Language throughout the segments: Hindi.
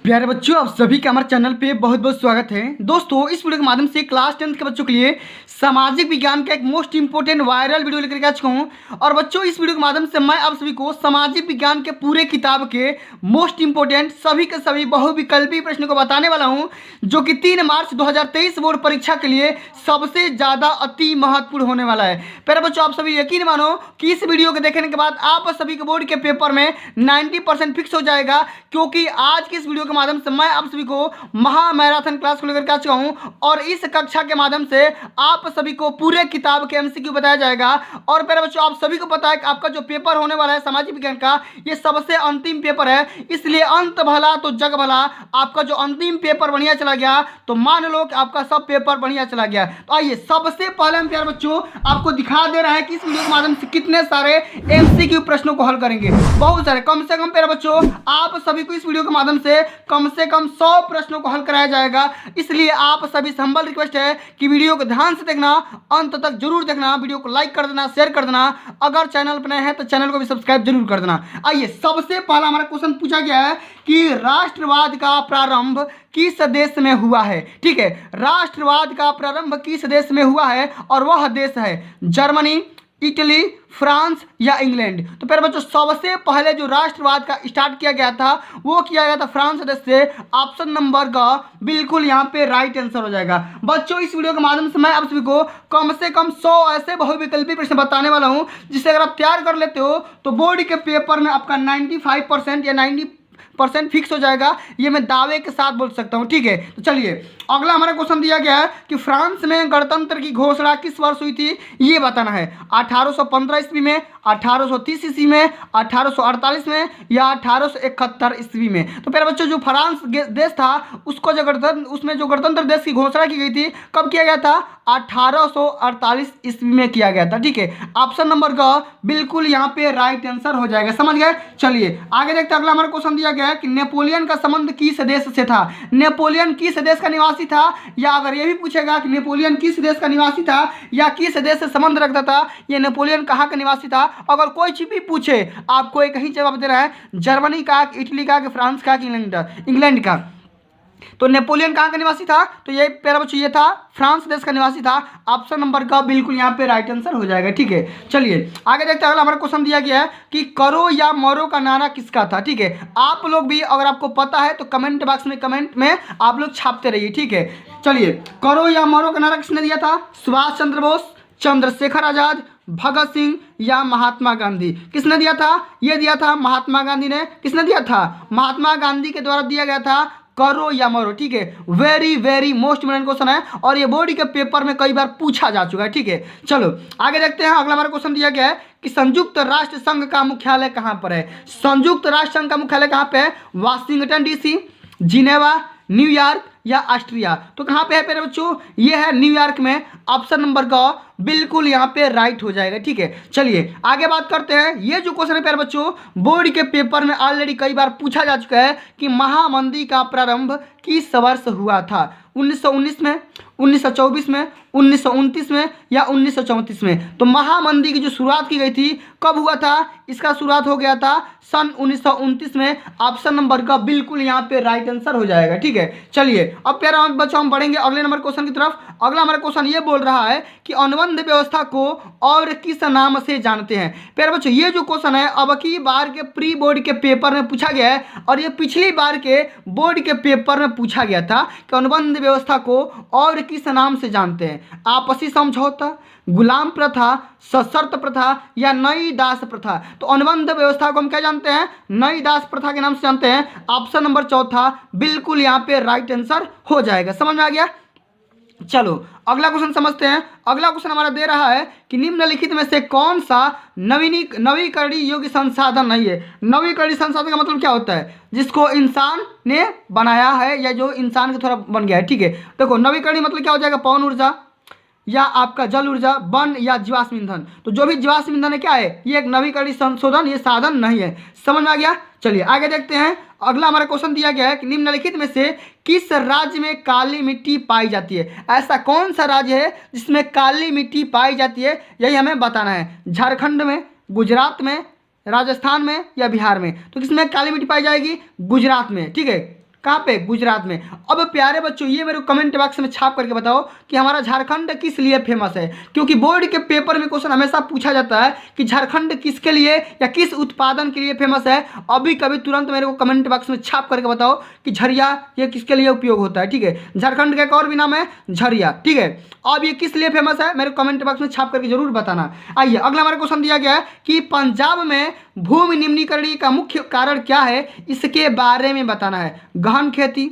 प्यारे बच्चों, आप सभी का हमारे चैनल पे बहुत बहुत स्वागत है। दोस्तों, इस वीडियो के माध्यम से क्लास 10th के बच्चों के लिए सामाजिक विज्ञान का एक मोस्ट इंपोर्टेंट वायरल वीडियो लेकर के आ चुका हूँ। और बच्चों, इस वीडियो के माध्यम से मैं आप सभी को सामाजिक विज्ञान के पूरे किताब के मोस्ट इंपोर्टेंट सभी के सभी बहुविकल्पी प्रश्नों को बताने वाला हूँ, जो कि 3 मार्च 2023 बोर्ड परीक्षा के लिए सबसे ज़्यादा अति महत्वपूर्ण होने वाला है। प्यारे बच्चों, आप सभी यकीन मानो कि इस वीडियो को देखने के बाद आप सभी के बोर्ड के पेपर में 90% फिक्स हो जाएगा, क्योंकि आज की इस वीडियो के माध्यम से मैं आप सभी को महा मैराथन क्लास को लेकर के आ चुका हूं। और इस कक्षा के माध्यम से आप सभी को पूरे किताब के एमसीक्यू बताया जाएगा। और प्यारे बच्चों, आप सभी को पता है कि आपका जो पेपर होने वाला है सामाजिक विज्ञान का, ये सबसे अंतिम पेपर है। इसलिए अंत भला तो जग भला, आपका जो अंतिम पेपर बढ़िया चला गया तो मान लो कि आपका सब पेपर बढ़िया चला गया। तो आइए सबसे पहले हम प्यारे बच्चों आपको दिखा दे रहे हैं कि इस वीडियो के माध्यम से कितने सारे एमसीक्यू प्रश्नों को हल करेंगे। बहुत सारे, कम से कम प्यारे बच्चों आप सभी को इस वीडियो के माध्यम से कम 100 प्रश्नों को हल कराया जाएगा। इसलिए आप सभी से हम्बल रिक्वेस्ट है कि वीडियो को ध्यान से देखना, अंत तक जरूर देखना, वीडियो को लाइक कर देना, शेयर कर देना, अगर चैनल पर नए हैं तो चैनल को भी सब्सक्राइब जरूर कर देना। आइए सबसे पहला हमारा क्वेश्चन पूछा गया है कि राष्ट्रवाद का प्रारंभ किस देश में हुआ है। ठीक है, राष्ट्रवाद का प्रारंभ किस देश में हुआ है, और वह देश है जर्मनी, इटली, फ्रांस या इंग्लैंड। तो प्यारे बच्चों, सबसे पहले जो राष्ट्रवाद का स्टार्ट किया गया था वो किया गया था फ्रांस देश से। ऑप्शन नंबर का बिल्कुल यहाँ पे राइट आंसर हो जाएगा। बच्चों, इस वीडियो के माध्यम से मैं आप सभी को कम से कम 100 ऐसे बहुविकल्पी प्रश्न बताने वाला हूँ, जिसे अगर आप तैयार कर लेते हो तो बोर्ड के पेपर में आपका 95% या 90% फिक्स हो जाएगा। ये मैं दावे के साथ बोल सकता हूँ। ठीक है, तो चलिए अगला हमारा क्वेश्चन दिया गया है कि फ्रांस में गणतंत्र की घोषणा किस वर्ष हुई थी, ये बताना है। 1815 ईस्वी में, 1830 ईस्वी में, 1848 में या 1871 ईस्वी में। तो प्यारे बच्चों, जो फ्रांस देश था उसको जो गणतंत्र देश की घोषणा की गई थी, कब किया गया था? 1848 ईस्वी में किया गया था। ठीक है, ऑप्शन नंबर का बिल्कुल यहाँ पे राइट आंसर हो जाएगा। समझ गए? चलिए आगे देखते हैं। अगला हमारा क्वेश्चन दिया गया है कि नेपोलियन का संबंध किस देश से था। नेपोलियन किस देश का निवासी था, या अगर ये भी पूछेगा कि नेपोलियन किस देश का निवासी था या किस देश से संबंध रखता था, ये नेपोलियन कहाँ का निवासी था, अगर कोई चीज भी पूछे आपको एक ही जवाब देना है, जर्मनी का, इटली का, फ्रांस का, इंग्लैंड का। तो नेपोलियन कहाँ का निवासी था? तो ये प्यारे बच्चों ये था फ्रांस देश का निवासी था। ऑप्शन नंबर का बिल्कुल यहाँ पे राइट आंसर हो जाएगा। ठीक है, चलिए आगे देखते हैं। अगला हमारा क्वेश्चन दिया गया है कि करो या मरो का नारा किसका था। ठीक है, आप लोग भी अगर आपको पता है तो कमेंट बॉक्स में कमेंट में आप लोग छापते रहिए। ठीक है, चलिए करो या मरो का नारा किसने दिया था? सुभाष चंद्र बोस, चंद्रशेखर आजाद, भगत सिंह या महात्मा गांधी। किसने दिया था? ये दिया था महात्मा गांधी ने। किसने दिया था? महात्मा गांधी के द्वारा दिया गया था करो या मरो। ठीक है, very very most important question है और ये बोर्ड के पेपर में कई बार पूछा जा चुका है। ठीक है, चलो आगे देखते हैं। अगला हमारा क्वेश्चन दिया गया है कि संयुक्त राष्ट्र संघ का मुख्यालय कहाँ पर है। संयुक्त राष्ट्र संघ का मुख्यालय कहाँ पे है? वाशिंगटन डीसी, जिनेवा, न्यूयॉर्क या ऑस्ट्रिया। तो कहाँ पे है प्यारे बच्चों? ये है न्यूयॉर्क में। ऑप्शन नंबर का बिल्कुल यहाँ पे राइट हो जाएगा। ठीक है, चलिए आगे बात करते हैं। ये जो क्वेश्चन है प्यारे बच्चों, बोर्ड के पेपर में ऑलरेडी कई बार पूछा जा चुका है कि महामंदी का प्रारंभ किस वर्ष हुआ था। 1919 में, 1924 में, 1929 में या 1934 में। तो महामंदी की जो शुरुआत की गई थी कब हुआ था? इसका शुरुआत हो गया था सन 1929 में। ऑप्शन नंबर का बिल्कुल यहाँ पे राइट आंसर हो जाएगा। ठीक है, चलिए अब प्यारे बच्चों हम बढ़ेंगे अगले नंबर क्वेश्चन की तरफ। अगला हमारा क्वेश्चन ये बोल रहा है कि अनुबंध व्यवस्था को और किस नाम से जानते हैं। प्यारे बच्चों, ये जो क्वेश्चन है अब की बार के प्री बोर्ड के पेपर में पूछा गया है और ये पिछली बार के बोर्ड के पेपर में पूछा गया था कि अनुबंध व्यवस्था को और किस नाम से जानते हैं। आपसी समझौता, गुलाम प्रथा, सशर्त प्रथा या नई दास प्रथा। तो अनुबंध व्यवस्था को हम क्या जानते हैं? नई दास प्रथा के नाम से जानते हैं। ऑप्शन नंबर चौथा बिल्कुल यहाँ पे राइट आंसर हो जाएगा। समझ में आ गया? चलो अगला क्वेश्चन समझते हैं। अगला क्वेश्चन हमारा दे रहा है कि निम्नलिखित में से कौन सा नवीकरणीय योग्य संसाधन नहीं है। नवीकरणीय संसाधन का मतलब क्या होता है? जिसको इंसान ने बनाया है या जो इंसान के थोड़ा बन गया है। ठीक है, देखो नवीकरणीय मतलब क्या हो जाएगा? पवन ऊर्जा या आपका जल ऊर्जा, वन या जीवाश्म ईंधन। तो जो भी जीवाश्म ईंधन है क्या है? ये एक नवीकरणीय संशोधन, ये साधन नहीं है। समझ में आ गया? चलिए आगे देखते हैं। अगला हमारा क्वेश्चन दिया गया है कि निम्नलिखित में से किस राज्य में काली मिट्टी पाई जाती है। ऐसा कौन सा राज्य है जिसमें काली मिट्टी पाई जाती है, यही हमें बताना है। झारखंड में, गुजरात में, राजस्थान में या बिहार में। तो किसमें काली मिट्टी पाई जाएगी? गुजरात में। ठीक है, कहाँ पे, गुजरात में। अब प्यारे बच्चों ये मेरे कमेंट बॉक्स में छाप करके बताओ कि हमारा झारखंड किस लिए फेमस है, क्योंकि बोर्ड के पेपर में क्वेश्चन हमेशा पूछा जाता है कि झारखंड किसके लिए या किस उत्पादन के लिए फेमस है। अभी कभी तुरंत मेरे को कमेंट बॉक्स में छाप करके बताओ कि झरिया ये किसके लिए उपयोग होता है, ठीक है। झारखंड का एक और भी नाम है झरिया, ठीक है। अब ये किस लिए फेमस है मेरे कमेंट बॉक्स में छाप करके जरूर बताना। आइए अगला हमारा क्वेश्चन दिया गया है कि पंजाब में भूमि निम्नीकरण का मुख्य कारण क्या है, इसके बारे में बताना है। गहन खेती,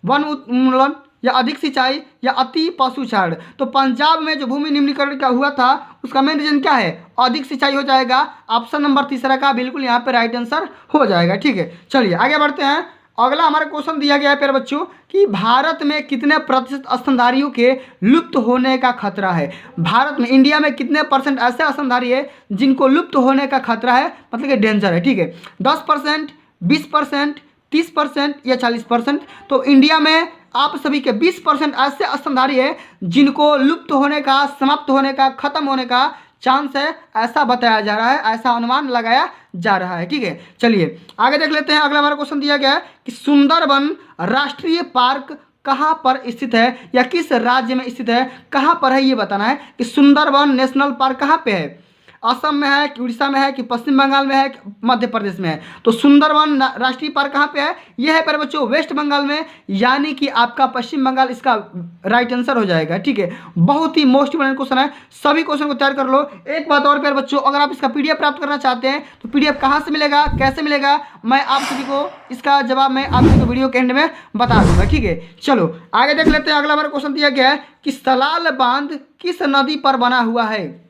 वन उन्मूलन, या अधिक सिंचाई, या अति पशुचारण। तो पंजाब में जो भूमि निम्नीकरण का हुआ था उसका मेन रीजन क्या है, अधिक सिंचाई हो जाएगा। ऑप्शन नंबर तीसरा का बिल्कुल यहाँ पे राइट आंसर हो जाएगा, ठीक है। चलिए आगे बढ़ते हैं। अगला हमारा क्वेश्चन दिया गया है प्यारे बच्चों कि भारत में कितने प्रतिशत स्तनधारियों के लुप्त होने का खतरा है। भारत में, इंडिया में कितने परसेंट ऐसे स्तनधारी है जिनको लुप्त होने का खतरा है, मतलब कि डेंजर है, ठीक है। 10%, 20%, 30% या 40%। तो इंडिया में आप सभी के 20% ऐसे स्तनधारी है जिनको लुप्त होने का, समाप्त होने का, खत्म होने का चांस है, ऐसा बताया जा रहा है, ऐसा अनुमान लगाया जा रहा है, ठीक है। चलिए आगे देख लेते हैं। अगला हमारा क्वेश्चन दिया गया है कि सुंदरबन राष्ट्रीय पार्क कहाँ पर स्थित है या किस राज्य में स्थित है, कहाँ पर है ये बताना है कि सुंदरबन नेशनल पार्क कहाँ पे है। असम में है कि उड़ीसा में है कि पश्चिम बंगाल में है कि मध्य प्रदेश में है। तो सुंदरबन राष्ट्रीय पार्क कहाँ पे है, यह है पर बच्चों वेस्ट बंगाल में, यानी कि आपका पश्चिम बंगाल इसका राइट आंसर हो जाएगा, ठीक है। बहुत ही मोस्ट इंपोर्टेंट क्वेश्चन है, सभी क्वेश्चन को तैयार कर लो। एक बात और प्यारे बच्चों, अगर आप इसका पीडीएफ प्राप्त करना चाहते हैं तो पीडीएफ कहाँ से मिलेगा, कैसे मिलेगा, मैं आप सभी को इसका जवाब मैं आप सभी को वीडियो के एंड में बता दूंगा, ठीक है। चलो आगे देख लेते हैं। अगला हमारा क्वेश्चन दिया गया है कि सलाल बांध किस नदी पर बना हुआ है।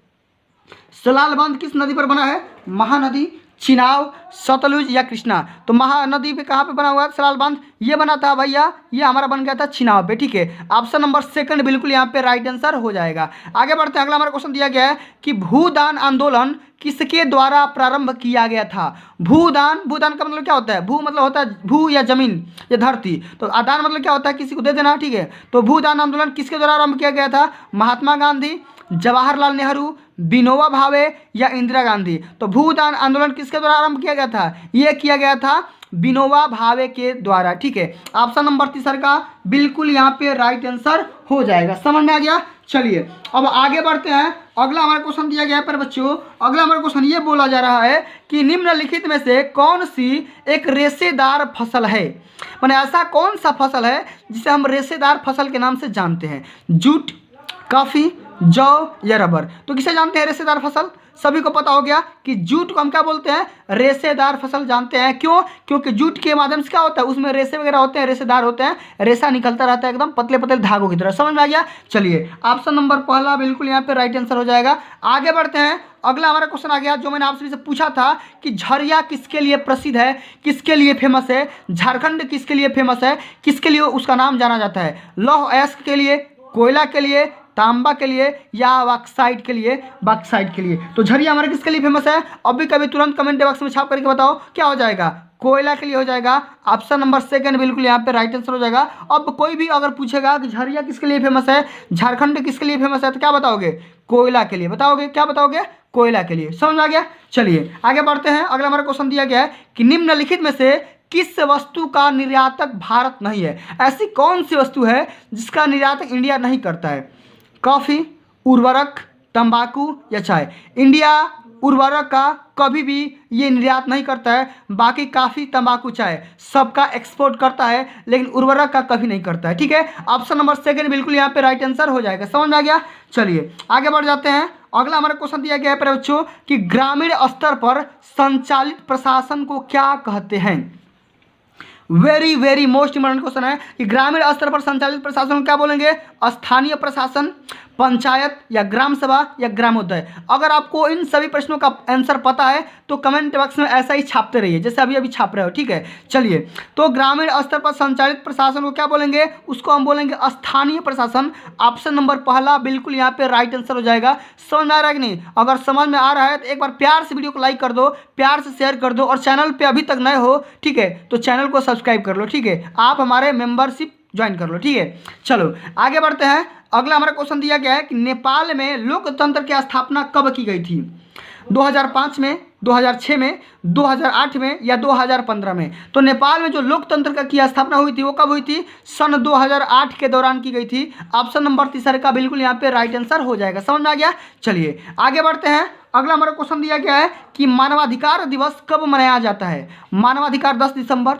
सलाल बांध किस नदी पर बना है, महानदी, चिनाब, सतलुज या कृष्णा। तो महानदी पे कहाँ पे बना हुआ है सलाल बांध, ये बना था भैया, ये हमारा बन गया था चिनाब पे, ठीक है। ऑप्शन नंबर सेकंड बिल्कुल यहाँ पे राइट आंसर हो जाएगा। आगे बढ़ते हैं। अगला हमारा क्वेश्चन दिया गया है कि भूदान आंदोलन किसके द्वारा प्रारंभ किया गया था। भूदान, भूदान का मतलब क्या होता है, भू मतलब होता है भू या जमीन या धरती, तो आदान मतलब क्या होता है किसी को दे देना, ठीक है। तो भूदान आंदोलन किसके द्वारा आरंभ किया गया था, महात्मा गांधी, जवाहरलाल नेहरू, विनोबा भावे या इंदिरा गांधी। तो भूदान आंदोलन किसके द्वारा आरंभ किया गया था, यह किया गया था विनोबा भावे के द्वारा, ठीक है। ऑप्शन नंबर तीसरा का बिल्कुल यहाँ पे राइट आंसर हो जाएगा, समझ में आ गया। चलिए अब आगे बढ़ते हैं। अगला हमारा क्वेश्चन दिया गया है पर बच्चों, अगला हमारा क्वेश्चन ये बोला जा रहा है कि निम्नलिखित में से कौन सी एक रेशेदार फसल है, माने ऐसा कौन सा फसल है जिसे हम रेशेदार फसल के नाम से जानते हैं। जूट, कॉफी, जौ या रबर। तो किसे जानते हैं रेशेदार फसल, सभी को पता हो गया कि जूट को हम क्या बोलते हैं, रेशेदार फसल जानते हैं। क्यों, क्योंकि जूट के माध्यम से क्या होता है, उसमें रेशे वगैरह होते हैं, रेशेदार होते हैं, रेशा निकलता रहता है एकदम पतले पतले धागों की तरह, समझ में आ गया। चलिए ऑप्शन नंबर पहला बिल्कुल यहाँ पे राइट आंसर हो जाएगा। आगे बढ़ते हैं। अगला हमारा क्वेश्चन आ गया जो मैंने आप सभी से पूछा था कि झरिया किसके लिए प्रसिद्ध है, किसके लिए फेमस है, झारखंड किसके लिए फेमस है, किसके लिए उसका नाम जाना जाता है। लौह अयस्क के लिए, कोयला के लिए, तांबा के लिए या बॉक्साइट के लिए, बॉक्साइट के लिए। तो झरिया हमारे किसके लिए फेमस है, अभी कभी तुरंत कमेंट बॉक्स में छाप करके बताओ क्या हो जाएगा, कोयला के लिए हो जाएगा। ऑप्शन नंबर सेकंड बिल्कुल यहाँ पे राइट आंसर हो जाएगा। अब कोई भी अगर पूछेगा कि झरिया किसके लिए फेमस है, झारखंड किसके लिए फेमस है, तो क्या बताओगे, कोयला के लिए बताओगे, क्या बताओगे, कोयला के लिए, समझ में आ गया। चलिए आगे बढ़ते हैं। अगला हमारा क्वेश्चन दिया गया है कि निम्नलिखित में से किस वस्तु का निर्यातक भारत नहीं है। ऐसी कौन सी वस्तु है जिसका निर्यातक इंडिया नहीं करता है। कॉफ़ी, उर्वरक, तंबाकू या चाय। इंडिया उर्वरक का कभी भी ये निर्यात नहीं करता है, बाकी काफ़ी, तंबाकू, चाय सबका एक्सपोर्ट करता है, लेकिन उर्वरक का कभी नहीं करता है, ठीक है। ऑप्शन नंबर सेकंड बिल्कुल यहाँ पे राइट आंसर हो जाएगा, समझ में आ गया। चलिए आगे बढ़ जाते हैं। अगला हमारा क्वेश्चन दिया गया है बच्चों कि ग्रामीण स्तर पर संचालित प्रशासन को क्या कहते हैं। Very very most important question है कि ग्रामीण स्तर पर संचालित प्रशासन क्या बोलेंगे, स्थानीय प्रशासन, पंचायत या ग्राम सभा या ग्रामोदय। अगर आपको इन सभी प्रश्नों का आंसर पता है तो कमेंट बॉक्स में ऐसा ही छापते रहिए जैसे अभी अभी छाप रहे हो, ठीक है। चलिए तो ग्रामीण स्तर पर संचालित प्रशासन को क्या बोलेंगे, उसको हम बोलेंगे स्थानीय प्रशासन। ऑप्शन नंबर पहला बिल्कुल यहाँ पे राइट आंसर हो जाएगा। समझ में आ रहा है कि नहीं, अगर समझ में आ रहा है तो एक बार प्यार से वीडियो को लाइक कर दो, प्यार से शेयर कर दो, और चैनल पर अभी तक नए हो, ठीक है, तो चैनल को सब्सक्राइब कर लो, ठीक है, आप हमारे मेंबरशिप ज्वाइन कर लो, ठीक है। चलो आगे बढ़ते हैं। अगला हमारा क्वेश्चन दिया गया है कि नेपाल में लोकतंत्र की स्थापना कब की गई थी। 2005 में, 2006 में, 2008 में या 2015 में? तो नेपाल में जो लोकतंत्र की स्थापना हुई थी वो कब हुई थी? सन 2008 के दौरान की गई थी। ऑप्शन नंबर तीसरा का बिल्कुल यहाँ पे राइट आंसर हो जाएगा। समझ में आ गया? चलिए आगे बढ़ते हैं। अगला हमारा क्वेश्चन दिया गया है कि मानवाधिकार दिवस कब मनाया जाता है? मानवाधिकार 10 दिसंबर,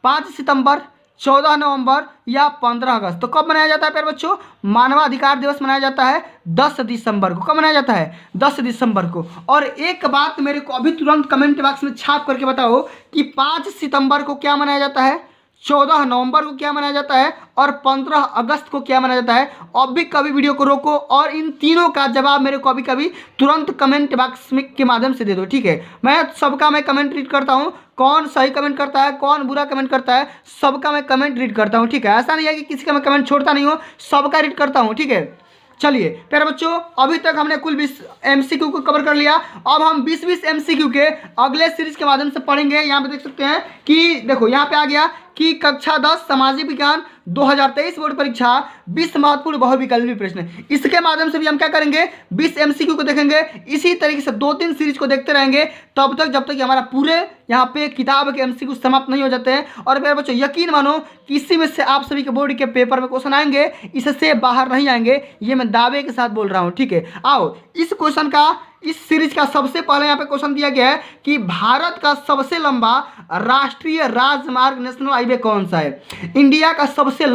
5 सितंबर, 14 नवंबर या 15 अगस्त? तो कब मनाया जाता है प्यारे बच्चों? मानवाधिकार दिवस मनाया जाता है 10 दिसंबर को। कब मनाया जाता है? 10 दिसंबर को। और एक बात मेरे को अभी तुरंत कमेंट बॉक्स में छाप करके बताओ कि 5 सितंबर को क्या मनाया जाता है, 14 नवंबर को क्या मनाया जाता है और 15 अगस्त को क्या मनाया जाता है? अभी कभी वीडियो को रोको और इन तीनों का जवाब मेरे को अभी कभी तुरंत कमेंट बॉक्स में के माध्यम से दे दो, ठीक है? मैं कमेंट रीड करता हूँ, कौन सही कमेंट करता है, कौन बुरा कमेंट करता है, सबका मैं कमेंट रीड करता हूँ, ठीक है? ऐसा नहीं है कि किसी का मैं कमेंट छोड़ता नहीं हूँ, सबका रीड करता हूँ, ठीक है? चलिए प्यारे बच्चों, अभी तक हमने कुल 20 MCQ को कवर कर लिया। अब हम 20 MCQ के अगले सीरीज के माध्यम से पढ़ेंगे। यहाँ पे देख सकते हैं कि देखो यहाँ पे आ गया कि कक्षा 10 सामाजिक विज्ञान 2023 बोर्ड परीक्षा 20 महत्वपूर्ण बहुविकल्पी प्रश्न। इसके माध्यम से भी हम क्या करेंगे? 20 MCQ को देखेंगे। इसी तरीके से 2-3 सीरीज को देखते रहेंगे तब तक जब तक कि हमारा पूरे यहाँ पे किताब के MCQ समाप्त नहीं हो जाते हैं। और मेरे बच्चों यकीन मानो किसी में से आप सभी के बोर्ड के पेपर में क्वेश्चन आएंगे, इससे बाहर नहीं आएंगे, ये मैं दावे के साथ बोल रहा हूँ, ठीक है? आओ इस क्वेश्चन का, इस सीरीज का सबसे पहले यहाँ पे क्वेश्चन दिया गया है कि भारत का सबसे लंबा राष्ट्रीय राजमार्ग नेशनल हाईवे कौन सा है? इंडिया का सबसे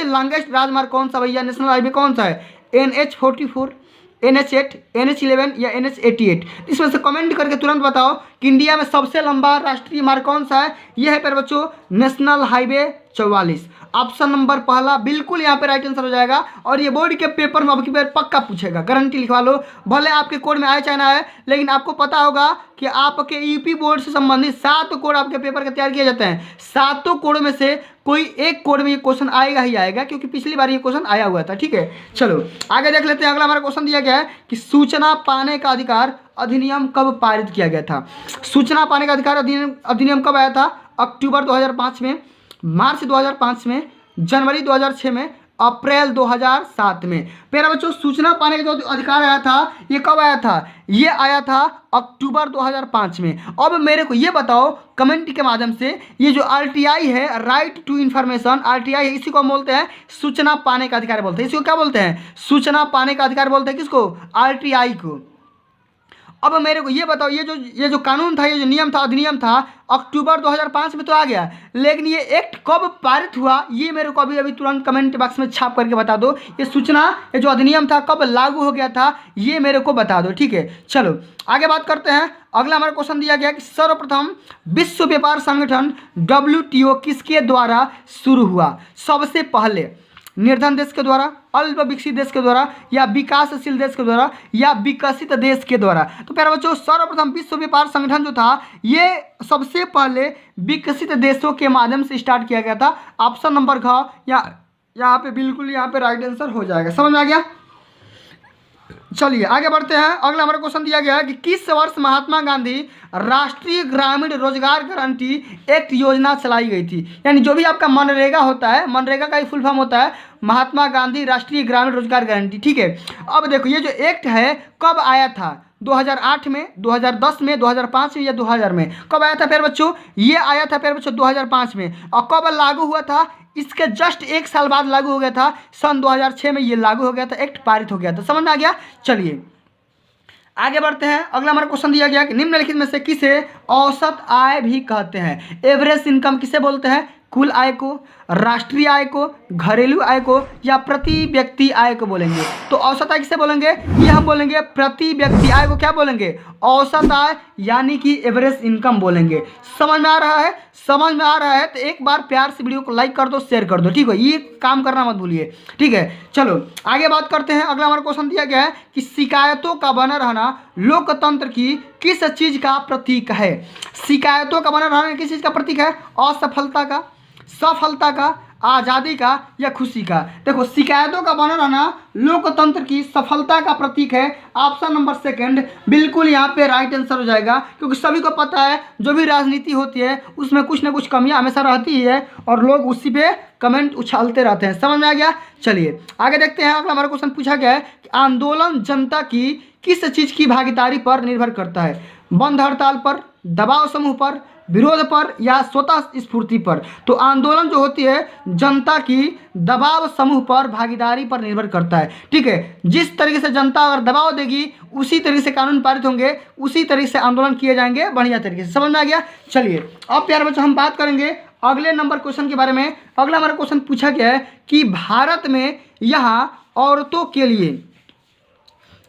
लॉन्गेस्ट राजमार्ग कौन सा भैया, नेशनल हाईवे कौन सा है? NH44, NH8, NH11 या NH88? इसमें से कमेंट करके तुरंत बताओ कि इंडिया में सबसे लंबा राष्ट्रीय मार्ग कौन सा है? यह है प्यारे बच्चों नेशनल हाईवे 44। ऑप्शन नंबर पहला बिल्कुल यहाँ पे राइट आंसर हो जाएगा। और ये बोर्ड के पेपर में अब की बार पक्का पूछेगा, गारंटी लिखवा लो। भले आपके कोड में आए चाहे ना आए, लेकिन आपको पता होगा कि आपके यूपी बोर्ड से संबंधित 7 कोड आपके पेपर के तैयार किए जाते हैं। 7 कोड में से कोई एक कोड में ये क्वेश्चन आएगा ही आएगा, क्योंकि पिछली बार ये क्वेश्चन आया हुआ था, ठीक है? चलो आगे देख लेते हैं। अगला हमारा क्वेश्चन दिया गया है कि सूचना पाने का अधिकार अधिनियम कब पारित किया गया था? सूचना पाने का अधिकार अधिनियम कब आया था? अक्टूबर 2005 में, मार्च 2005 में, जनवरी 2006 में, अप्रैल 2007 में। प्यारे बच्चों सूचना पाने का जो अधिकार आया था ये कब आया था? ये आया था अक्टूबर 2005 में। अब मेरे को ये बताओ कमेंट के माध्यम से, ये जो RTI है, राइट टू इन्फॉर्मेशन, RTI है, इसी को हम बोलते हैं सूचना पाने का अधिकार बोलते हैं। इसको क्या बोलते हैं? सूचना पाने का अधिकार बोलते हैं। किसको? RTI को। अब मेरे को ये बताओ, ये जो कानून था, ये जो नियम था, अधिनियम था, अक्टूबर 2005 में तो आ गया, लेकिन ये एक्ट कब पारित हुआ ये मेरे को अभी तुरंत कमेंट बॉक्स में छाप करके बता दो। ये सूचना, ये जो अधिनियम था कब लागू हो गया था ये मेरे को बता दो, ठीक है? चलो आगे बात करते हैं। अगला हमारा क्वेश्चन दिया गया कि सर्वप्रथम विश्व व्यापार संगठन WTO किसके द्वारा शुरू हुआ? सबसे पहले निर्धन देश के द्वारा, अल्प विकसित देश के द्वारा या विकासशील देश के द्वारा या विकसित देश के द्वारा? तो प्यारे बच्चों सर्वप्रथम विश्व व्यापार संगठन जो था ये सबसे पहले विकसित देशों के माध्यम से स्टार्ट किया गया था। ऑप्शन नंबर घ यहाँ पे बिल्कुल यहाँ पे राइट आंसर हो जाएगा। समझ में आ गया? चलिए आगे बढ़ते हैं। अगला हमारा क्वेश्चन दिया गया है कि किस वर्ष महात्मा गांधी राष्ट्रीय ग्रामीण रोजगार गारंटी एक्ट योजना चलाई गई थी? यानी जो भी आपका मनरेगा होता है, मनरेगा का ही फुल फॉर्म होता है महात्मा गांधी राष्ट्रीय ग्रामीण रोजगार गारंटी, ठीक है? अब देखो ये जो एक्ट है कब आया था? 2008 में, 2010 में, 2005 में या 2000 में? कब आया था प्यारे बच्चों? ये आया था प्यारे बच्चों 2005 में। और कब लागू हुआ था? इसके जस्ट 1 साल बाद लागू हो गया था। सन 2006 में ये लागू हो गया था, एक्ट पारित हो गया था। समझ में आ गया? चलिए आगे बढ़ते हैं। अगला हमारा क्वेश्चन दिया गया कि निम्नलिखित में से किसे औसत आय भी कहते हैं? एवरेज इनकम किसे बोलते हैं? कुल आय को, राष्ट्रीय आय को, घरेलू आय को या प्रति व्यक्ति आय को बोलेंगे? तो औसत आय किसे बोलेंगे? ये हम बोलेंगे प्रति व्यक्ति आय को क्या बोलेंगे? औसत आय, यानी कि एवरेज इनकम बोलेंगे। समझ में आ रहा है? समझ में आ रहा है तो एक बार प्यार से वीडियो को लाइक कर दो, शेयर कर दो, ठीक है? ये काम करना मत भूलिए, ठीक है? चलो आगे बात करते हैं। अगला हमारा क्वेश्चन दिया गया है कि शिकायतों का बना रहना लोकतंत्र की किस चीज का प्रतीक है? शिकायतों का बना रहना किस चीज का प्रतीक है? असफलता का, सफलता का, आज़ादी का या खुशी का? देखो, शिकायतों का बना रहना लोकतंत्र की सफलता का प्रतीक है। ऑप्शन नंबर सेकंड बिल्कुल यहाँ पे राइट आंसर हो जाएगा, क्योंकि सभी को पता है जो भी राजनीति होती है उसमें कुछ ना कुछ कमियां हमेशा रहती ही है और लोग उसी पे कमेंट उछालते रहते हैं। समझ में आ गया? चलिए आगे देखते हैं। अगला हमारा क्वेश्चन पूछा गया है कि आंदोलन जनता की किस चीज़ की भागीदारी पर निर्भर करता है? बंद हड़ताल पर, दबाव समूह पर, विरोध पर या स्वतः स्फूर्ति पर? तो आंदोलन जो होती है जनता की दबाव समूह पर, भागीदारी पर निर्भर करता है। ठीक है, जिस तरीके से जनता अगर दबाव देगी उसी तरीके से कानून पारित होंगे, उसी तरीके से आंदोलन किए जाएंगे बढ़िया तरीके से। समझ में आ गया? चलिए अब प्यारे बच्चों हम बात करेंगे अगले नंबर क्वेश्चन के बारे में। अगला हमारा क्वेश्चन पूछा गया है कि भारत में यहाँ औरतों के लिए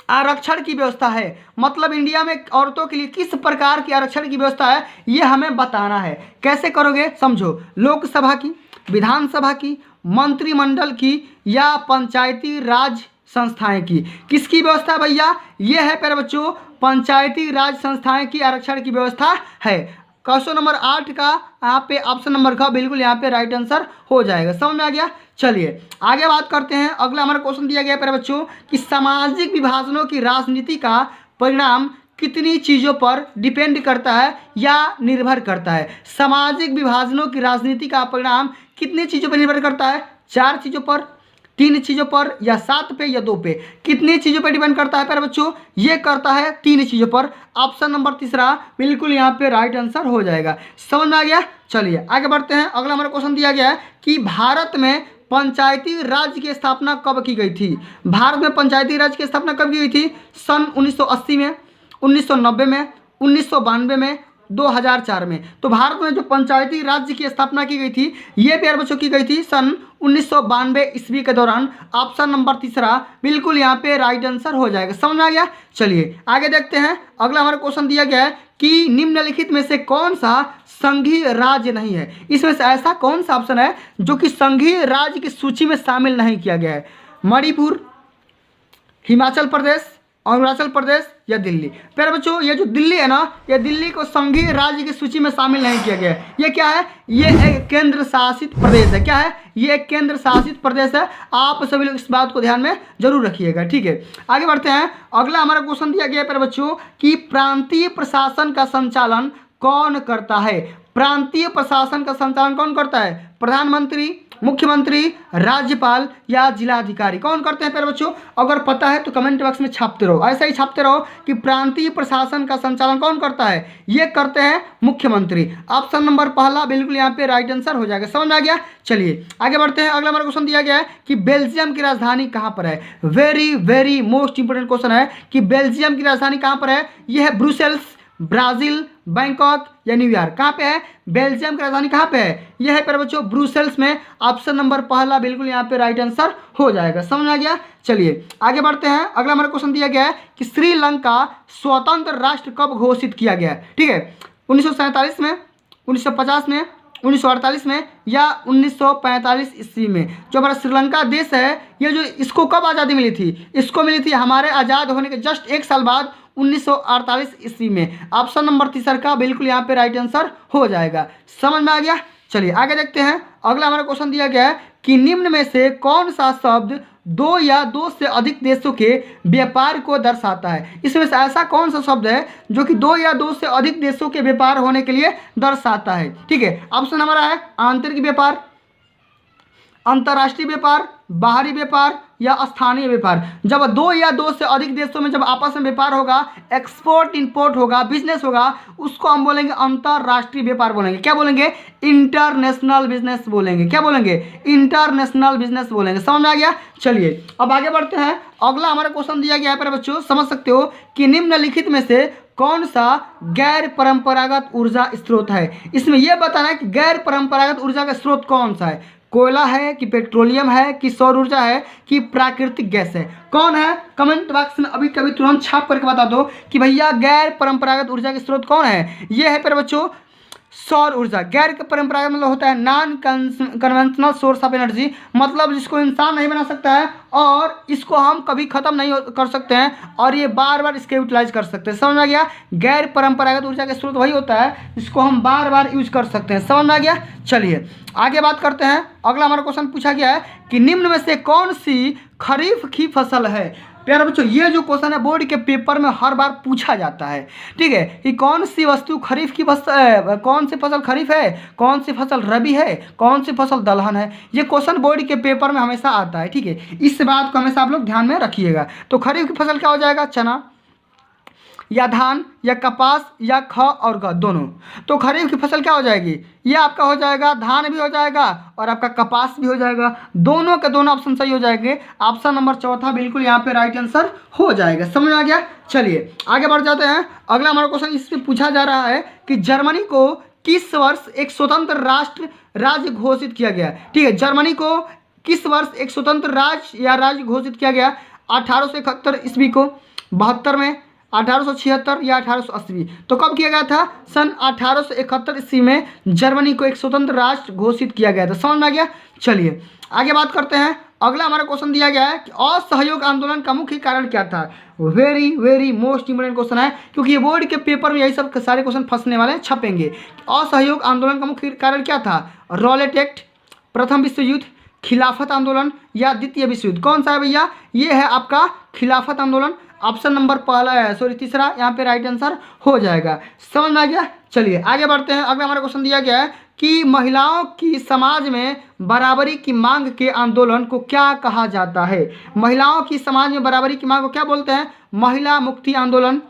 आरक्षण की व्यवस्था है, मतलब इंडिया में औरतों के लिए किस प्रकार की आरक्षण की व्यवस्था है ये हमें बताना है। कैसे करोगे? समझो, लोकसभा की, विधानसभा की, मंत्रिमंडल की या पंचायती राज संस्थाएं की? किसकी व्यवस्था है भैया? ये है प्यारे बच्चों पंचायती राज संस्थाएं की आरक्षण की व्यवस्था है। क्वेश्चन नंबर 8 का यहाँ पे ऑप्शन नंबर का बिल्कुल यहाँ पे राइट आंसर हो जाएगा। समझ में आ गया? चलिए आगे बात करते हैं। अगला हमारा क्वेश्चन दिया गया है प्यारे बच्चों कि सामाजिक विभाजनों की राजनीति का परिणाम कितनी चीज़ों पर डिपेंड करता है या निर्भर करता है? सामाजिक विभाजनों की राजनीति का परिणाम कितनी चीज़ों पर निर्भर करता है? 4 चीज़ों पर, 3 चीज़ों पर या 7 पे या 2 पे? कितनी चीज़ों पर डिपेंड करता है प्यारे बच्चों? ये करता है 3 चीज़ों पर। ऑप्शन नंबर तीसरा बिल्कुल यहाँ पे राइट आंसर हो जाएगा। समझ में आ गया? चलिए आगे बढ़ते हैं। अगला हमारा क्वेश्चन दिया गया है कि भारत में पंचायती राज की स्थापना कब की गई थी? भारत में पंचायती राज की स्थापना कब की गई थी? सन 1980 में, 1990 में, 1992 में, 2004 में। तो भारत में जो पंचायती राज्य की स्थापना की गई थी ये प्यारे बच्चों की गई थी सन 1992 ईस्वी के दौरान। ऑप्शन नंबर तीसरा बिल्कुल यहाँ पे राइट आंसर हो जाएगा। समझ में आ गया? चलिए आगे देखते हैं। अगला हमारा क्वेश्चन दिया गया है कि निम्नलिखित में से कौन सा संघीय राज्य नहीं है? इसमें से ऐसा कौन सा ऑप्शन है जो कि संघीय राज्य की सूची में शामिल नहीं किया गया है? मणिपुर, हिमाचल प्रदेश, अरुणाचल प्रदेश या दिल्ली? प्यारे बच्चों ये जो दिल्ली है ना, ये दिल्ली को संघीय राज्य की सूची में शामिल नहीं किया गया है। ये क्या है? ये एक केंद्र शासित प्रदेश है। क्या है? ये एक केंद्र शासित प्रदेश है। आप सभी लोग इस बात को ध्यान में जरूर रखिएगा। ठीक है, आगे बढ़ते हैं। अगला हमारा क्वेश्चन दिया गया है प्यारे बच्चों कि प्रांतीय प्रशासन का संचालन कौन करता है? प्रांतीय प्रशासन का संचालन कौन करता है? प्रधानमंत्री, मुख्यमंत्री, राज्यपाल या जिलाधिकारी? कौन करते हैं प्यारे बच्चों? अगर पता है तो कमेंट बॉक्स में छापते रहो, ऐसा ही छापते रहो कि प्रांतीय प्रशासन का संचालन कौन करता है? ये करते हैं मुख्यमंत्री। ऑप्शन नंबर पहला बिल्कुल यहाँ पे राइट आंसर हो जाएगा। समझ में आ गया? चलिए आगे बढ़ते हैं। अगला हमारा क्वेश्चन दिया गया है कि बेल्जियम की राजधानी कहाँ पर है? Very very most important question है कि बेल्जियम की राजधानी कहाँ पर है? यह है ब्रुसेल्स, ब्राजील, बैंकॉक या न्यूयॉर्क? कहाँ पे है? बेल्जियम की राजधानी कहाँ पे है? यह है प्यारे बच्चों ब्रुसेल्स में। ऑप्शन नंबर पहला बिल्कुल यहाँ पे राइट आंसर हो जाएगा। समझ में आ गया? चलिए आगे बढ़ते हैं। अगला हमारा क्वेश्चन दिया गया है कि श्रीलंका स्वतंत्र राष्ट्र कब घोषित किया गया? ठीक है, 1947 में, 1950 में, 1948 में या 1945 ईस्वी में? जो हमारा श्रीलंका देश है ये जो इसको कब आज़ादी मिली थी? इसको मिली थी हमारे आज़ाद होने के जस्ट 1 साल बाद 1948 ईस्वी में। ऑप्शन नंबर तीसरा का बिल्कुल यहाँ पे राइट आंसर हो जाएगा। समझ में आ गया? चलिए आगे देखते हैं। अगला हमारा क्वेश्चन दिया गया है कि निम्न में से कौन सा शब्द 2 या 2 से अधिक देशों के व्यापार को दर्शाता है? इसमें से ऐसा कौन सा शब्द है जो कि 2 या 2 से अधिक देशों के व्यापार होने के लिए दर्शाता है? ठीक है, ऑप्शन हमारा है आंतरिक व्यापार, अंतर्राष्ट्रीय व्यापार, बाहरी व्यापार या स्थानीय व्यापार। जब 2 या 2 से अधिक देशों में जब आपस में व्यापार होगा, एक्सपोर्ट इंपोर्ट होगा, बिजनेस होगा, उसको हम बोलेंगे अंतर्राष्ट्रीय व्यापार बोलेंगे। क्या बोलेंगे? इंटरनेशनल बिजनेस बोलेंगे। क्या बोलेंगे? इंटरनेशनल बिजनेस बोलेंगे। समझ में आ गया? चलिए अब आगे बढ़ते हैं। अगला हमारा क्वेश्चन दिया गया है प्यारे बच्चों, समझ सकते हो कि निम्नलिखित में से कौन सा गैर परंपरागत ऊर्जा स्रोत है? इसमें यह बताना है कि गैर परंपरागत ऊर्जा का स्रोत कौन सा है? कोयला है कि पेट्रोलियम है कि सौर ऊर्जा है कि प्राकृतिक गैस है? कौन है? कमेंट बॉक्स में अभी कभी तुरंत छाप करके बता दो कि भैया गैर परंपरागत ऊर्जा के स्रोत कौन है। ये है प्यारे बच्चों सौर ऊर्जा। गैर परंपरागत मतलब होता है non conventional source of energy, मतलब जिसको इंसान नहीं बना सकता है और इसको हम कभी ख़त्म नहीं कर सकते हैं और ये बार बार इसके यूटिलाइज कर सकते हैं। समझ में आ गया? गैर परंपरागत ऊर्जा का स्रोत वही होता है जिसको हम बार बार यूज कर सकते हैं। समझ में आ गया? चलिए आगे बात करते हैं। अगला हमारा क्वेश्चन पूछा गया है कि निम्न में से कौन सी खरीफ की फसल है। प्यारे बच्चों, ये जो क्वेश्चन है बोर्ड के पेपर में हर बार पूछा जाता है, ठीक है, कि कौन सी वस्तु खरीफ की फसल, कौन सी फसल खरीफ है, कौन सी फसल रबी है, कौन सी फसल दलहन है। ये क्वेश्चन बोर्ड के पेपर में हमेशा आता है, ठीक है, इस बात को हमेशा आप लोग ध्यान में रखिएगा। तो खरीफ की फसल क्या हो जाएगा? चना या धान या कपास या ख और ग दोनों। तो खरीफ की फसल क्या हो जाएगी? ये आपका हो जाएगा धान भी हो जाएगा और आपका कपास भी हो जाएगा, दोनों के दोनों ऑप्शन सही हो जाएंगे। ऑप्शन नंबर चौथा बिल्कुल यहाँ पे राइट आंसर हो जाएगा। समझ आ गया? चलिए आगे बढ़ जाते हैं। अगला हमारा क्वेश्चन इसमें पूछा जा रहा है कि जर्मनी को किस वर्ष एक स्वतंत्र राष्ट्र राज्य घोषित किया गया? ठीक है, जर्मनी को किस वर्ष एक स्वतंत्र राज्य घोषित किया गया? 1871 ईस्वी को, 72 में, 1876 या 1880। तो कब किया गया था? सन 1871 ईस्वी में जर्मनी को एक स्वतंत्र राष्ट्र घोषित किया गया था। समझ में आ गया? चलिए आगे बात करते हैं। अगला हमारा क्वेश्चन दिया गया है कि असहयोग आंदोलन का मुख्य कारण क्या था। Very very most important question है, क्योंकि ये बोर्ड के पेपर में यही सब सारे क्वेश्चन फंसने वाले हैं, छपेंगे। असहयोग आंदोलन का मुख्य कारण क्या था? रॉलेट एक्ट, प्रथम विश्व युद्ध, खिलाफत आंदोलन या द्वितीय विश्व युद्ध। कौन सा है भैया? ये है आपका खिलाफत आंदोलन। ऑप्शन नंबर पहला है, सॉरी तीसरा यहाँ पे राइट आंसर हो जाएगा। समझ में आ गया? चलिए आगे बढ़ते हैं। अगला हमारा क्वेश्चन दिया गया है कि महिलाओं की समाज में बराबरी की मांग के आंदोलन को क्या कहा जाता है। महिलाओं की समाज में बराबरी की मांग को क्या बोलते हैं? महिला मुक्ति आंदोलन,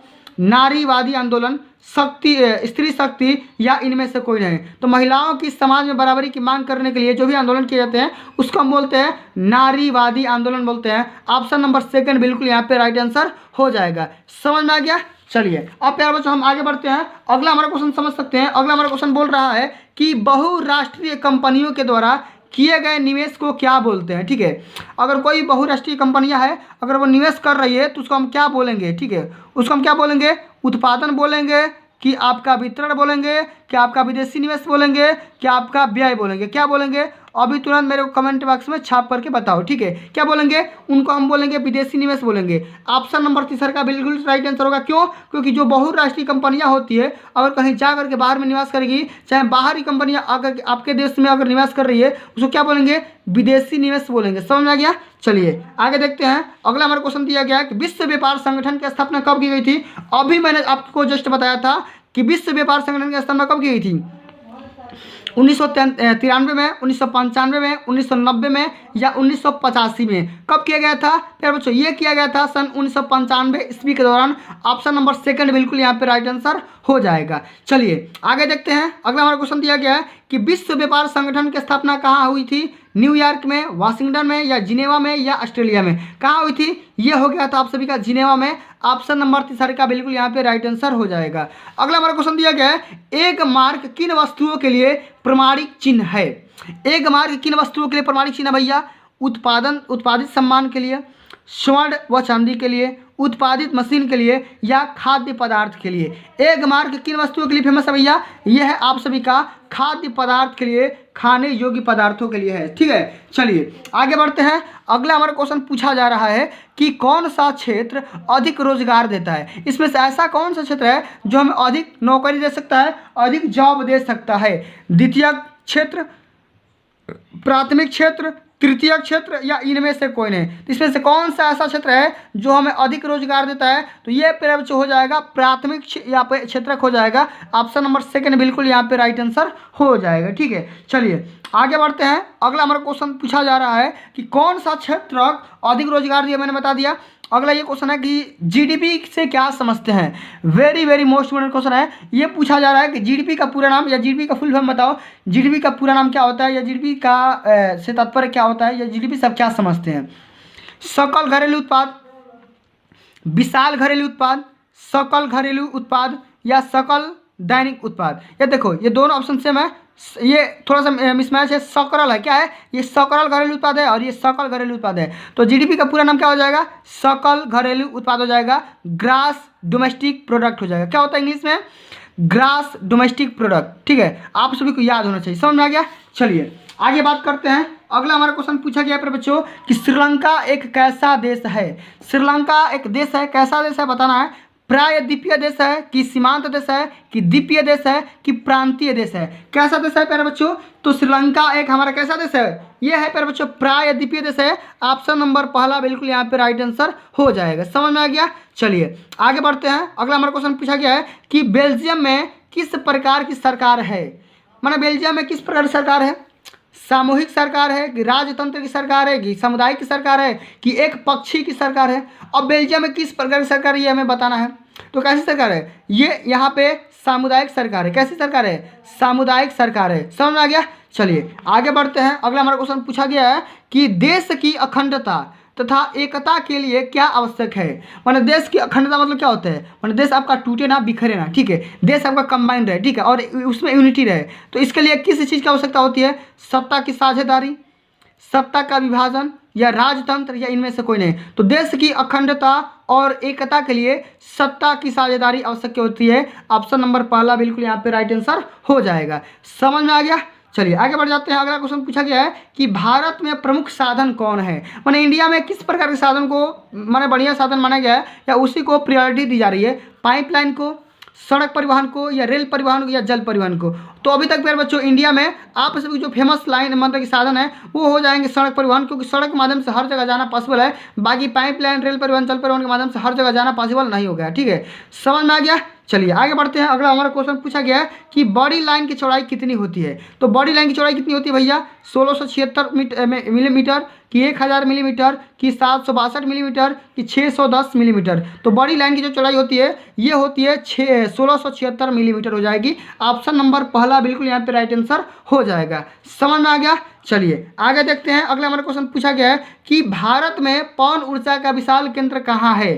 नारीवादी आंदोलन, स्त्री शक्ति या इनमें से कोई नहीं। तो महिलाओं की समाज में बराबरी की मांग करने के लिए जो भी आंदोलन किए जाते हैं उसको हम बोलते हैं नारीवादी आंदोलन बोलते हैं। ऑप्शन नंबर सेकंड बिल्कुल यहाँ पे राइट आंसर हो जाएगा। समझ में आ गया? चलिए अब प्यारे बच्चों हम आगे बढ़ते हैं। अगला हमारा क्वेश्चन समझ सकते हैं। अगला हमारा क्वेश्चन बोल रहा है कि बहुराष्ट्रीय कंपनियों के द्वारा किए गए निवेश को क्या बोलते हैं। ठीक है, अगर कोई बहुराष्ट्रीय कंपनियां है, अगर वो निवेश कर रही है तो उसको हम क्या बोलेंगे? ठीक है, उसको हम क्या बोलेंगे? उत्पादन बोलेंगे कि आपका वितरण बोलेंगे, क्या आपका विदेशी निवेश बोलेंगे, क्या आपका व्यय बोलेंगे? क्या बोलेंगे? अभी तुरंत मेरे को कमेंट बॉक्स में छाप करके बताओ। ठीक है, क्या बोलेंगे? उनको हम बोलेंगे विदेशी निवेश बोलेंगे। ऑप्शन नंबर तीसरा का बिल्कुल राइट आंसर होगा। क्यों? क्योंकि जो बहुराष्ट्रीय कंपनियां होती है अगर कहीं जा करके बाहर में निवेश करेगी, चाहे बाहरी कंपनियां अगर आपके देश में अगर निवेश कर रही है उसको क्या बोलेंगे? विदेशी निवेश बोलेंगे। समझ में आ गया? चलिए आगे देखते हैं। अगला हमारा क्वेश्चन दिया गया है कि विश्व व्यापार संगठन की स्थापना कब की गई थी। अभी मैंने आपको जस्ट बताया था कि विश्व व्यापार संगठन की स्थापना कब की गई थी? 1993 में, 1995 में, 1990 में या 1985 में। कब किया गया था प्यारे बच्चों? ये किया गया था सन 1995 ईस्वी के दौरान। ऑप्शन नंबर सेकंड बिल्कुल यहाँ पे राइट आंसर हो जाएगा। चलिए आगे देखते हैं। अगला हमारा क्वेश्चन दिया गया है कि विश्व व्यापार संगठन की स्थापना कहाँ हुई थी? न्यूयॉर्क में, वाशिंगटन में या जिनेवा में या ऑस्ट्रेलिया में? कहाँ हुई थी? ये हो गया था आप सभी का जिनेवा में। ऑप्शन नंबर तीसरा का बिल्कुल यहाँ पे राइट आंसर हो जाएगा। अगला हमारा क्वेश्चन दिया गया है एक मार्क किन वस्तुओं के लिए प्रमाणिक चिन्ह है? एक मार्क किन वस्तुओं के लिए प्रमाणिक चिन्ह है भैया? उत्पादित सामान के लिए, स्वर्ण व चांदी के लिए, उत्पादित मशीन के लिए या खाद्य पदार्थ के लिए? एक मार्क किन वस्तुओं के लिए फेमस है भैया? यह है आप सभी का खाद्य पदार्थ के लिए, खाने योग्य पदार्थों के लिए है। ठीक है, चलिए आगे बढ़ते हैं। अगला हमारा क्वेश्चन पूछा जा रहा है कि कौन सा क्षेत्र अधिक रोजगार देता है? इसमें से ऐसा कौन सा क्षेत्र है जो हमें अधिक नौकरी दे सकता है, अधिक जॉब दे सकता है? द्वितीय क्षेत्र, प्राथमिक क्षेत्र, तृतीय क्षेत्र या इनमें से कोई नहीं? तो इसमें से कौन सा ऐसा क्षेत्र है जो हमें अधिक रोजगार देता है? तो ये पेरा बच्चों हो जाएगा प्राथमिक यहाँ पे क्षेत्र हो जाएगा। ऑप्शन नंबर सेकंड बिल्कुल यहाँ पे राइट आंसर हो जाएगा। ठीक है, चलिए आगे बढ़ते हैं। अगला हमारा क्वेश्चन पूछा जा रहा है कि कौन सा क्षेत्र अधिक रोजगार दिया? मैंने बता दिया। अगला ये क्वेश्चन है कि जीडीपी से क्या समझते हैं? Very very most important question है। ये पूछा जा रहा है कि जीडीपी का पूरा नाम या जीडीपी का फुल फॉर्म बताओ। जीडीपी का पूरा नाम क्या होता है या जीडीपी का से तात्पर्य क्या होता है या जीडीपी सब क्या समझते हैं? सकल घरेलू उत्पाद, विशाल घरेलू उत्पाद, सकल घरेलू उत्पाद या सकल दैनिक उत्पाद? ये देखो ये दोनों ऑप्शन सेम है, ये थोड़ा सा मिसमैच है। सकरल है, क्या है ये? सकल घरेलू उत्पाद है और ये सकल घरेलू उत्पाद है। तो जीडीपी का पूरा नाम क्या हो जाएगा? सकल घरेलू उत्पाद हो जाएगा, ग्रास डोमेस्टिक प्रोडक्ट हो जाएगा। क्या होता है इंग्लिश में? Grass domestic product. ठीक है, आप सभी को याद होना चाहिए। समझ में आ गया? चलिए आगे बात करते हैं। अगला हमारा क्वेश्चन पूछा गया है बच्चों कि श्रीलंका एक कैसा देश है। श्रीलंका एक देश है, कैसा देश है बताना है। प्रायद्वीपीय देश है कि सीमांत देश है कि द्वीपीय देश है कि प्रांतीय देश है। कैसा देश है प्यारे बच्चों? तो श्रीलंका एक हमारा कैसा देश है? ये है प्यारे बच्चों प्रायद्वीपीय देश है। ऑप्शन नंबर पहला बिल्कुल यहाँ पे राइट आंसर हो जाएगा। समझ में आ गया? चलिए आगे बढ़ते हैं। अगला हमारा क्वेश्चन पूछा गया है कि बेल्जियम में किस प्रकार की सरकार है। माना बेल्जियम में किस प्रकार की सरकार है? सामूहिक सरकार है कि राजतंत्र की सरकार है कि सामुदायिक की सरकार है कि एक पक्षी की सरकार है। अब बेल्जियम में किस प्रकार की सरकार है ये हमें बताना है। तो कैसी सरकार है? ये यहाँ पे सामुदायिक सरकार है। कैसी सरकार है? सामुदायिक सरकार है। समझ में आ गया? चलिए आगे बढ़ते हैं। अगला हमारा क्वेश्चन पूछा गया है कि देश की अखंडता तथा एकता के लिए क्या आवश्यक है। माने देश की अखंडता मतलब क्या होता है? माने देश आपका टूटे ना, बिखरे ना। ठीक है, देश आपका कंबाइंड रहे। ठीक है, और उसमें यूनिटी रहे। तो इसके लिए किस चीज़ की आवश्यकता होती है? सत्ता की साझेदारी, सत्ता का विभाजन या राजतंत्र या इनमें से कोई नहीं। तो देश की अखंडता और एकता के लिए सत्ता की साझेदारी आवश्यक होती है। ऑप्शन नंबर पहला बिल्कुल यहाँ पे राइट आंसर हो जाएगा। समझ में आ गया? चलिए आगे बढ़ जाते हैं। अगला क्वेश्चन पूछा गया है कि भारत में प्रमुख साधन कौन है। माने इंडिया में किस प्रकार के साधन को माने बढ़िया साधन माना गया है या उसी को प्रायोरिटी दी जा रही है? पाइपलाइन को, सड़क परिवहन को या रेल परिवहन को या जल परिवहन को। तो अभी तक प्यारे बच्चों इंडिया में आप सभी जो फेमस लाइन मतलब कि साधन है वो हो जाएंगे सड़क परिवहन, क्योंकि सड़क के माध्यम से हर जगह जाना पॉसिबल है। बाकी पाइपलाइन, रेल परिवहन, जल परिवहन के माध्यम से हर जगह जाना पॉसिबल नहीं हो गया। ठीक है, समझ में आ गया? चलिए आगे बढ़ते हैं। अगला हमारा क्वेश्चन पूछा गया है कि बड़ी लाइन की चौड़ाई कितनी होती है। तो बड़ी लाइन की चौड़ाई कितनी होती है भैया? 1676 मिलीमीटर कि 1000 मिलीमीटर कि 762 मिलीमीटर कि 610 मिलीमीटर। तो बड़ी लाइन की जो चौड़ाई होती है ये होती है 1676 मिलीमीटर हो जाएगी। ऑप्शन नंबर पहला बिल्कुल यहाँ पे राइट आंसर हो जाएगा। समझ में आ गया? चलिए आगे देखते हैं। अगला हमारा क्वेश्चन पूछा गया है कि भारत में पवन ऊर्जा का विशाल केंद्र कहाँ है।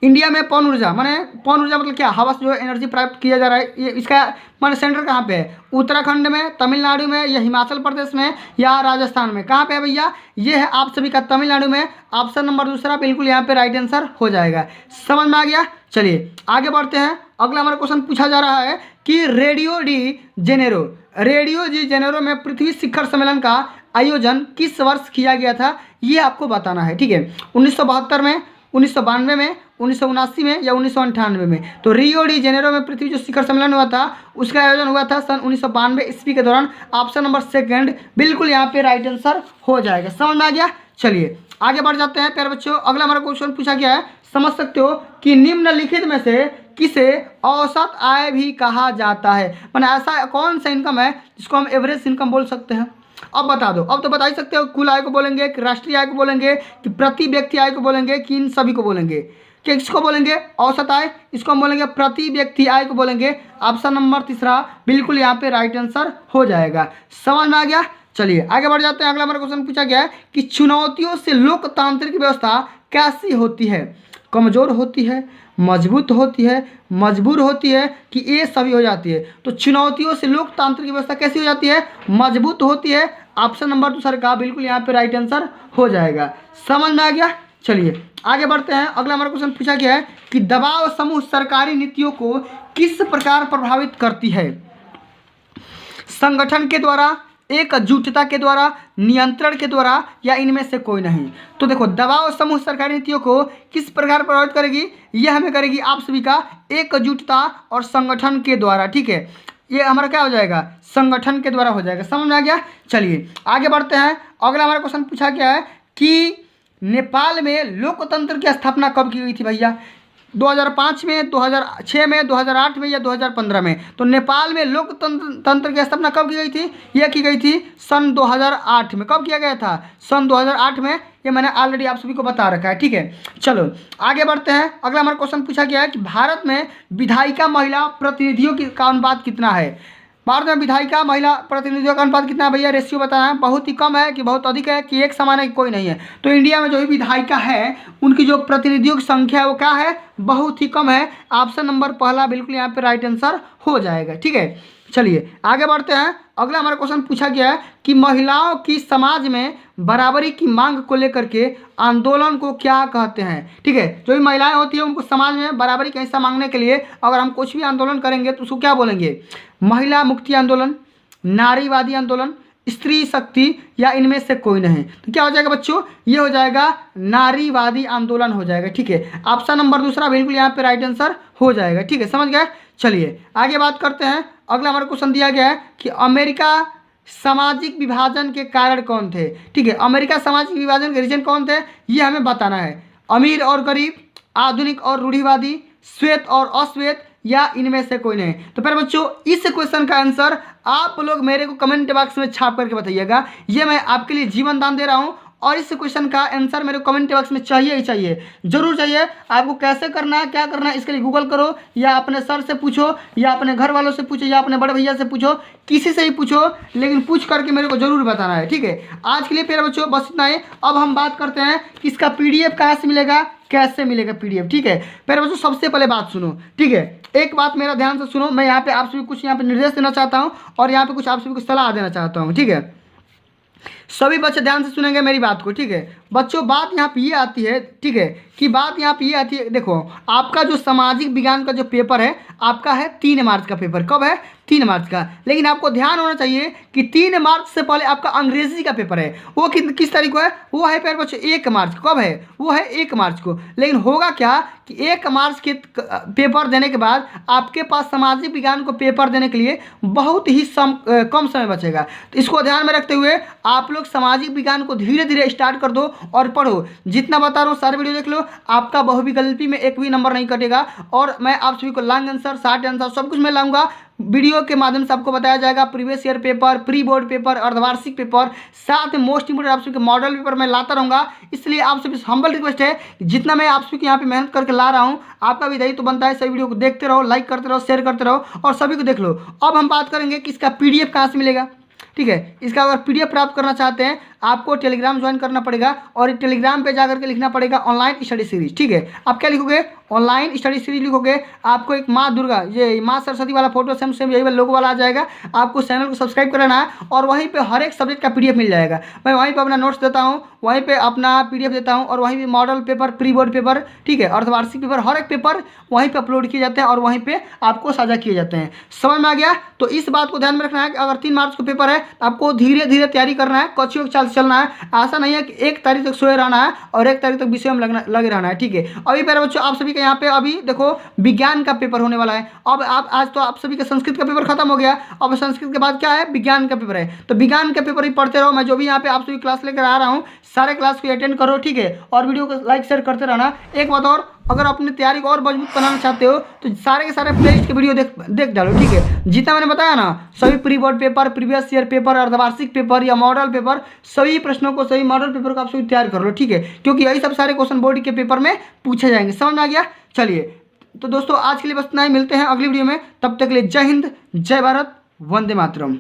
इंडिया में पवन ऊर्जा माने पवन ऊर्जा मतलब क्या? हवा से जो एनर्जी प्राप्त किया जा रहा है, ये इसका माने सेंटर कहाँ पे है? उत्तराखंड में, तमिलनाडु में या हिमाचल प्रदेश में या राजस्थान में? कहाँ पे है भैया? ये है आप सभी का तमिलनाडु में। ऑप्शन नंबर दूसरा बिल्कुल यहाँ पे राइट आंसर हो जाएगा। समझ में आ गया? चलिए आगे बढ़ते हैं। अगला हमारा क्वेश्चन पूछा जा रहा है कि रेडियो डी जेनेरो में पृथ्वी शिखर सम्मेलन का आयोजन किस वर्ष किया गया था ये आपको बताना है। ठीक है, 1972 में, 1992 में, 1979 में या 1998 में। तो रियो डी जेनेरो में पृथ्वी जो शिखर सम्मेलन हुआ था उसका आयोजन हुआ था सन 1992 ईस्वी के दौरान। ऑप्शन नंबर सेकंड बिल्कुल यहाँ पे राइट आंसर हो जाएगा। समझ में आ गया? चलिए आगे बढ़ जाते हैं प्यारे बच्चों। अगला हमारा क्वेश्चन पूछा गया है, समझ सकते हो कि निम्नलिखित में से किसे औसत आय भी कहा जाता है। माने ऐसा कौन सा इनकम है जिसको हम एवरेज इनकम बोल सकते हैं? अब बता दो। अब तो बता ही सकते हो, कुल आय को बोलेंगे कि राष्ट्रीय आय को बोलेंगे कि प्रति व्यक्ति आय को बोलेंगे कि इन सभी को बोलेंगे? कि किसको बोलेंगे? औसत आय। इसको हम बोलेंगे प्रति व्यक्ति आय को बोलेंगे। ऑप्शन नंबर तीसरा बिल्कुल यहाँ पे राइट आंसर हो जाएगा। समझ में आ गया? चलिए आगे बढ़ जाते हैं। अगला हमारा क्वेश्चन पूछा गया है कि चुनौतियों से लोकतांत्रिक व्यवस्था कैसी होती है? कमजोर होती है, मजबूत होती है, मजबूर होती है कि ये सभी हो जाती है? तो चुनौतियों से लोकतांत्रिक व्यवस्था कैसी हो जाती है? मजबूत होती है। ऑप्शन नंबर दूसरा का बिल्कुल यहाँ पे राइट आंसर हो जाएगा। समझ में आ गया? चलिए आगे बढ़ते हैं। अगला हमारा क्वेश्चन पूछा गया है कि दबाव समूह सरकारी नीतियों को किस प्रकार प्रभावित करती है? संगठन के द्वारा, एकजुटता के द्वारा, नियंत्रण के द्वारा या इनमें से कोई नहीं? तो देखो दबाव समूह सरकारी नीतियों को किस प्रकार प्रभावित करेगी? यह हमें करेगी आप सभी का एकजुटता और संगठन के द्वारा। ठीक है, ये हमारा क्या हो जाएगा? संगठन के द्वारा हो जाएगा। समझ में आ गया? चलिए आगे बढ़ते हैं। अगला हमारा क्वेश्चन पूछा गया है कि नेपाल में लोकतंत्र की स्थापना कब की गई थी भैया? 2005 में, 2006 में, 2008 में या 2015 में? तो नेपाल में लोकतंत्र की स्थापना कब की गई थी? यह की गई थी सन 2008 में। कब किया गया था? सन 2008 में। ये मैंने ऑलरेडी आप सभी को बता रखा है। ठीक है, चलो आगे बढ़ते हैं। अगला हमारा क्वेश्चन पूछा गया है कि भारत में विधायिका महिला प्रतिनिधियों का अनुपात कितना है? भारत में विधायिका महिला प्रतिनिधियों का अनुपात कितना है भैया? रेशियो बताना है। बहुत ही कम है कि बहुत अधिक है कि एक समान है कि कोई नहीं है? तो इंडिया में जो भी विधायिका है उनकी जो प्रतिनिधियों की संख्या है वो क्या है? बहुत ही कम है। ऑप्शन नंबर पहला बिल्कुल यहाँ पे राइट आंसर हो जाएगा। ठीक है, चलिए आगे बढ़ते हैं। अगला हमारा क्वेश्चन पूछा गया है कि महिलाओं की समाज में बराबरी की मांग को लेकर के आंदोलन को क्या कहते हैं। ठीक है, जो भी महिलाएं होती है उनको समाज में बराबरी का हिस्सा मांगने के लिए अगर हम कुछ भी आंदोलन करेंगे तो उसको क्या बोलेंगे? महिला मुक्ति आंदोलन, नारीवादी आंदोलन, स्त्री शक्ति, या इनमें से कोई नहीं। तो क्या हो जाएगा बच्चों? ये हो जाएगा नारीवादी आंदोलन हो जाएगा। ठीक है, ऑप्शन नंबर दूसरा बिल्कुल यहाँ पे राइट आंसर हो जाएगा। ठीक है, समझ गए। चलिए आगे बात करते हैं। अगला हमारा क्वेश्चन दिया गया है कि अमेरिका सामाजिक विभाजन के कारण कौन थे। ठीक है, अमेरिका सामाजिक विभाजन के रीजन कौन थे ये हमें बताना है। अमीर और गरीब, आधुनिक और रूढ़िवादी, श्वेत और अश्वेत, या इनमें से कोई नहीं। तो फिर बच्चों इस क्वेश्चन का आंसर आप लोग मेरे को कमेंट बॉक्स में छाप करके बताइएगा। ये मैं आपके लिए जीवन दान दे रहा हूँ और इस क्वेश्चन का आंसर मेरे को कमेंट बॉक्स में चाहिए ही चाहिए, जरूर चाहिए। आपको कैसे करना है, क्या करना है, इसके लिए गूगल करो या अपने सर से पूछो या अपने घर वालों से पूछो या अपने बड़े भैया से पूछो, किसी से ही पूछो, लेकिन पूछ करके मेरे को जरूर बताना है। ठीक है, आज के लिए फिर बच्चों बस इतना ही। अब हम बात करते हैं कि इसका PDF कहाँ से मिलेगा, कैसे मिलेगा PDF। ठीक है, फिर बच्चों सबसे पहले बात सुनो। ठीक है, एक बात मेरा ध्यान से सुनो, मैं यहाँ पे आप सभी कुछ यहाँ पे निर्देश देना चाहता हूँ और यहाँ पे कुछ आप सभी को सलाह देना चाहता हूँ। ठीक है, सभी बच्चे ध्यान से सुनेंगे मेरी बात को। ठीक है बच्चों, बात यहाँ पे ये आती है, ठीक है, कि बात यहाँ पे ये आती है, देखो आपका जो सामाजिक विज्ञान का जो पेपर है आपका है 3 मार्च का पेपर। कब है? 3 मार्च का। लेकिन आपको ध्यान होना चाहिए कि 3 मार्च से पहले आपका अंग्रेजी का पेपर है, वो किस तारीख को है? वो है फिर बच्चों 1 मार्च। कब है? वो है 1 मार्च को। लेकिन होगा क्या कि 1 मार्च के पेपर देने के बाद आपके पास सामाजिक विज्ञान को पेपर देने के लिए बहुत ही कम समय बचेगा। तो इसको ध्यान में रखते हुए आप लोग सामाजिक विज्ञान को धीरे धीरे स्टार्ट कर दो और पढ़ो। जितना बता रहा हूँ सारे वीडियो देख लो, आपका बहुविकल्पी में एक भी नंबर नहीं कटेगा और मैं आप सभी को लॉन्ग आंसर, शॉर्ट आंसर सब कुछ मैं लाऊंगा। वीडियो के माध्यम से आपको बताया जाएगा। Previous year paper, pre board paper, अर्धवार्षिक पेपर, साथ में मोस्ट इंपोर्टेंट आप सभी के मॉडल पेपर मैं लाता रहूँगा। इसलिए आप सभी हम्बल रिक्वेस्ट है कि जितना मैं आप सभी को यहाँ पे मेहनत करके ला रहा हूँ, आपका भी दायित्व तो बनता है सभी वीडियो को देखते रहो, लाइक करते रहो, शेयर करते रहो और सभी को देख लो। अब हम बात करेंगे कि इसका PDF कहाँ से मिलेगा। ठीक है, इसका अगर PDF प्राप्त करना चाहते हैं आपको टेलीग्राम ज्वाइन करना पड़ेगा और टेलीग्राम पे जाकर के लिखना पड़ेगा ऑनलाइन स्टडी सीरीज। ठीक है, आप क्या लिखोगे? ऑनलाइन स्टडी सीरीज लिखोगे। आपको एक माँ दुर्गा, ये माँ सरस्वती वाला फोटो सेम सेम यही लोगो वाला आ जाएगा। आपको चैनल को सब्सक्राइब करना है और वहीं पे हर एक सब्जेक्ट का PDF मिल जाएगा। मैं वहीं पे अपना नोट्स देता हूँ, वहीं पे अपना PDF देता हूँ और वहीं पे model paper, pre board paper, ठीक है, अर्धवार्षिक पेपर, हर एक पेपर वहीं पे अपलोड किए जाते हैं और वहीं पे आपको साझा किए जाते हैं। समझ में आ गया? तो इस बात को ध्यान में रखना है कि अगर 3 मार्च को पेपर है आपको धीरे धीरे तैयारी करना है, कच्चियों के चाल से चलना है। ऐसा नहीं है कि 1 तारीख तक सोए रहना है और 1 तारीख तक विषय में लगे रहना है। ठीक है, अभी मेरे बच्चों आप सभी के यहाँ पे अभी देखो विज्ञान का पेपर होने वाला है। अब आप आज तो आप सभी का संस्कृत का पेपर खत्म हो गया, अब संस्कृत के बाद क्या है? विज्ञान का पेपर है। तो विज्ञान का पेपर ही पढ़ते रहो। मैं जो भी यहाँ पे आप सभी क्लास लेकर आ रहा हूँ सारे क्लास को अटेंड करो। ठीक है, और वीडियो को लाइक शेयर करते रहना। एक बात और, अगर अपनी तैयारी को और मजबूत बनाना चाहते हो तो सारे के सारे प्लेलिस्ट के वीडियो देख डालो। ठीक है, जितना मैंने बताया ना, सभी pre board paper, previous year paper, अर्धवार्षिक पेपर या मॉडल पेपर, सभी प्रश्नों को, सभी मॉडल पेपर को आप सभी तैयार कर लो। ठीक है, क्योंकि यही सब सारे क्वेश्चन बोर्ड के पेपर में पूछे जाएंगे। समझ में आ गया? चलिए तो दोस्तों आज के लिए बस इतना ही, मिलते हैं अगली वीडियो में। तब तक के लिए जय हिंद, जय भारत, वंदे मातरम।